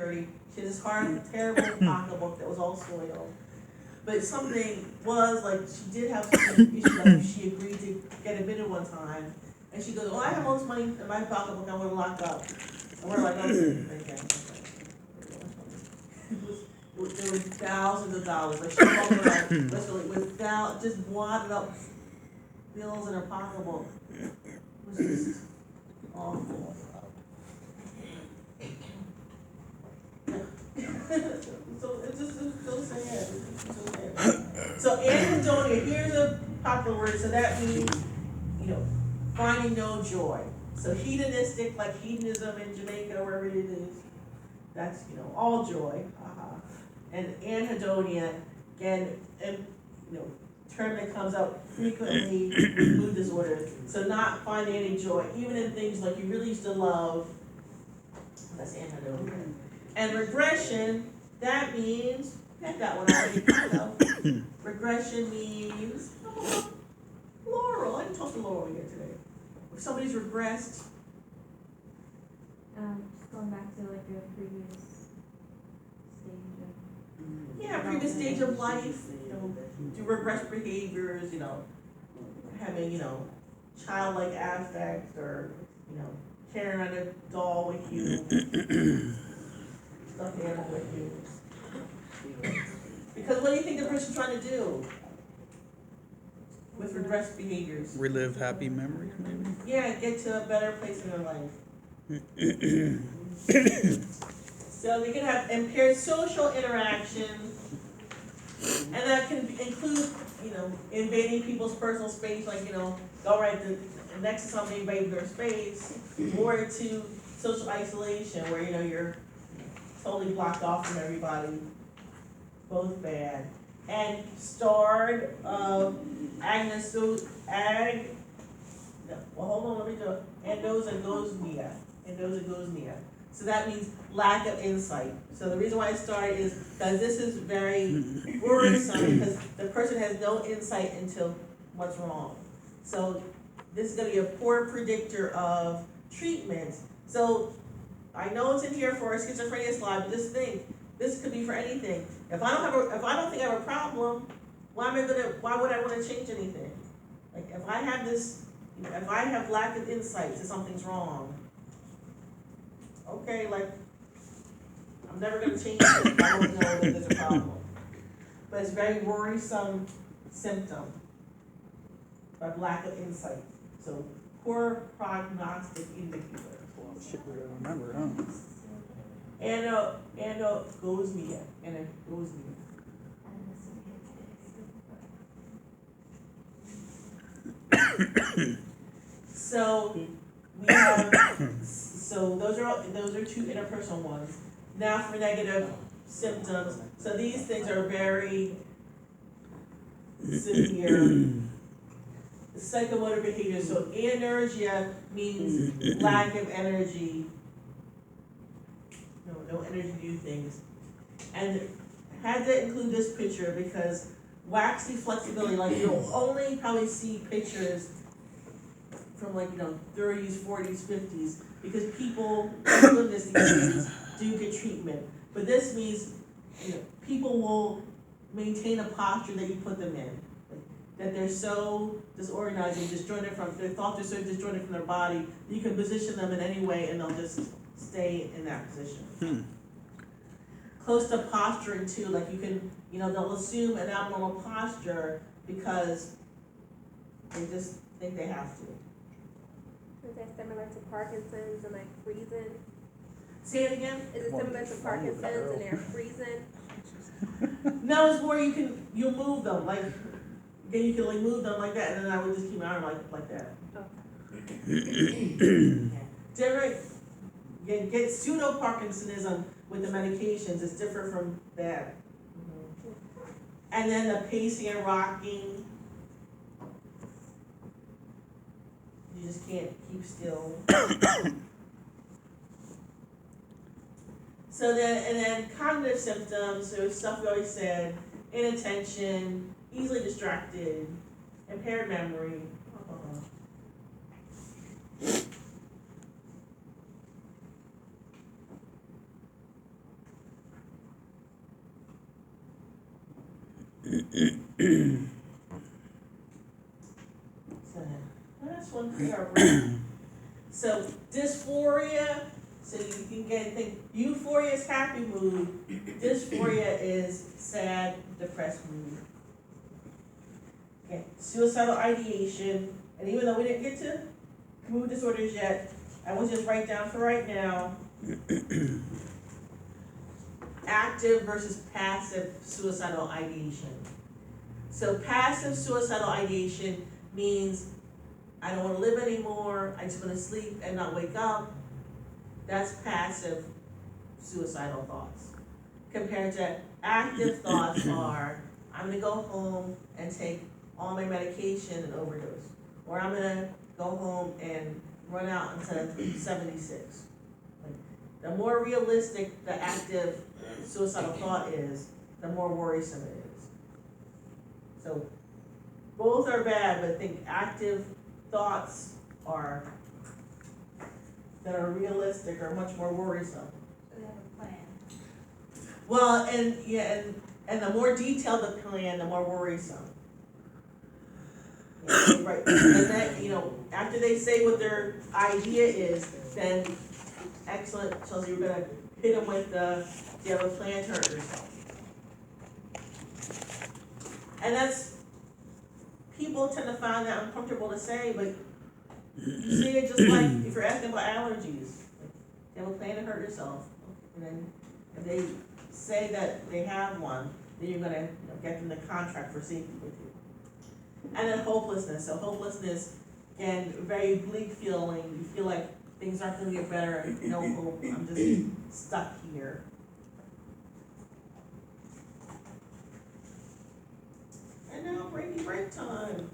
dirty. She had this hard, terrible pocketbook that was all soiled. But something was, like, she did have some issue, like, she agreed to get admitted one time. And she goes, oh, I have all this money in my pocketbook, I want to lock up. And we're like, okay, there were thousands of dollars, like, she walked around, literally, with just wadded up bills in her pocketbook. It was just awful. So it's just so sad. So anhedonia, here's a popular word, so that means, finding no joy. So hedonistic, like hedonism in Jamaica, wherever it is, that's, all joy. And anhedonia, again, term that comes up frequently with mood disorders. So not finding any joy, even in things like you really used to love, that's anhedonia. And regression, that means, get that one already, kind of. Regression means, Laurel, I didn't talk to Laurel here today. If somebody's regressed. Just going back to like a previous stage of. Yeah, previous stage of life, do regress behaviors, having, childlike affect or, carrying around a doll with you, stuffed animal with you. Because what do you think the person's trying to do with regressed behaviors? Relive happy memories, maybe? Yeah, get to a better place in their life. So they can have impaired social interaction, and that can include, invading people's personal space, like, go right next to somebody, invade their space, or to social isolation, where, you're totally blocked off from everybody. Both bad. And starred anosognosia. So that means lack of insight. So the reason why I started is because this is very worrisome, because the person has no insight into what's wrong. So this is going to be a poor predictor of treatment. So I know it's in here for a schizophrenia slide, but just think, this could be for anything. If I don't think I have a problem, why would I want to change anything? Like, if I have lack of insight to something's wrong, okay, like, I'm never going to change it if I don't know that there's a problem. But it's a very worrisome symptom of lack of insight. So, poor prognostic indicator. Well, shit, we gotta remember, huh? Anosognosia. So we have, those are two interpersonal ones. Now for negative symptoms. So these things are very severe. Psychomotor behavior. So anergia means lack of energy. No energy to do things. And had to include this picture because waxy flexibility, like you'll only probably see pictures from 30s, 40s, 50s, because people doing this these days do get treatment. But this means people will maintain a posture that you put them in. That they're so disorganized and disjointed their thoughts are so disjointed from their body, you can position them in any way and they'll just stay in that position. Close to posturing too, like you can, they'll assume an abnormal posture because they just think they have to. Is that similar to Parkinson's and like freezing? Say it again? Is it similar to Parkinson's and they're freezing? No, it's more you'll move them, like, again, you can move them like that, and then I would just keep my arm like that. Different, get pseudo-Parkinsonism with the medications, it's different from that. And then the pacing and rocking, you just can't keep still. So then cognitive symptoms, so stuff we already said, inattention, easily distracted, impaired memory. So, that's one thing I read. So dysphoria, so you can think, euphoria is happy mood, dysphoria is sad, depressed mood. Okay, suicidal ideation, and even though we didn't get to mood disorders yet, I will just write down for right now. Active versus passive suicidal ideation. So passive suicidal ideation means I don't want to live anymore, I just want to sleep and not wake up. That's passive suicidal thoughts. Compared to active thoughts are, I'm gonna go home and take all my medication and overdose. Or I'm gonna go home and run out into 76. Like, the more realistic the active suicidal thought is, the more worrisome it is. So both are bad, but I think active thoughts that are realistic are much more worrisome. So they have a plan. Well, and the more detailed the plan, the more worrisome. Yeah, right. And that, after they say what their idea is, then excellent, Chelsea, you're gonna hit them with do you have a plan to hurt yourself? And that's, people tend to find that uncomfortable to say, but you say it just like if you're asking about allergies. Like, you have a plan to hurt yourself, and then if they say that they have one, then you're gonna get them the contract for safety with you. And then hopelessness. So hopelessness, again, very bleak feeling. You feel like things aren't gonna get better. No hope. I'm just stuck here. And now break time.